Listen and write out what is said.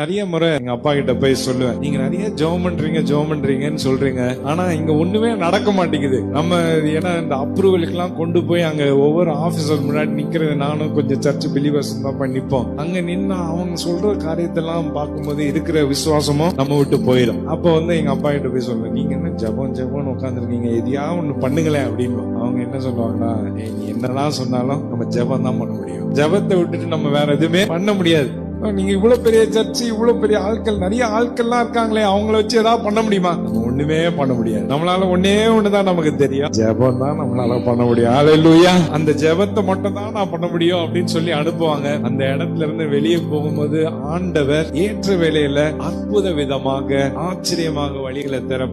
நிறைய முறை எங்க அப்பா கிட்ட போய் சொல்லுவேன், நீங்க நிறைய ஜெபம் பண்றீங்கன்னு சொல்றீங்க, ஆனா இங்க ஒண்ணுமே நடக்க மாட்டேங்குது. நம்ம ஏன்னா இந்த அப்ரூவலுக்கு எல்லாம் கொண்டு போய் அங்க ஒவ்வொரு ஆபீசர் முன்னாடி நிக்கிறது, நானும் கொஞ்சம் சர்ச் பிலீவர்ஸ் தான் நிப்போம். அங்க நின்னா அவங்க சொல்ற காரியத்தெல்லாம் பார்க்கும்போது இருக்கிற விசுவாசமும் நம்ம விட்டு போயிடும். அப்ப எங்க அப்பா கிட்ட போய் சொல்லுவேன், நீங்க என்ன ஜெபம்னு உட்காந்துருக்கீங்க, எதையா ஒண்ணு பண்ணுங்களேன் அப்படின்னு. அவங்க என்ன சொல்லுவாங்கன்னா, நீ என்னதான் சொன்னாலும் நம்ம ஜெபம் தான் பண்ண முடியும், ஜெபத்தை விட்டுட்டு நம்ம வேற எதுவுமே பண்ண முடியாது. நீங்க இவ்வளவு பெரிய சர்ச்சு, இவ்வளவு பெரிய ஆட்கள், நிறைய ஆட்கள்லாம் இருக்காங்களே, அவங்கள வச்சு ஏதாவது பண்ண முடியுமா? நம்ம ஒண்ணுமே பண்ண முடியாது. நம்மளால ஒன்னே ஒண்ணுதான் நமக்கு தெரியும், ஜெபம் தான் நம்மளால பண்ண முடியும். ஹல்லேலூயா. அந்த ஜெபத்தை மட்டும் தான் நான் பண்ண முடியும் அப்படின்னு சொல்லி அனுப்புவாங்க. அந்த இடத்துல இருந்து வெளியே போகும்போது ஆண்டவர் ஏற்ற வேளையில அற்புத விதமாக ஆச்சரியமாக வழிகளை திற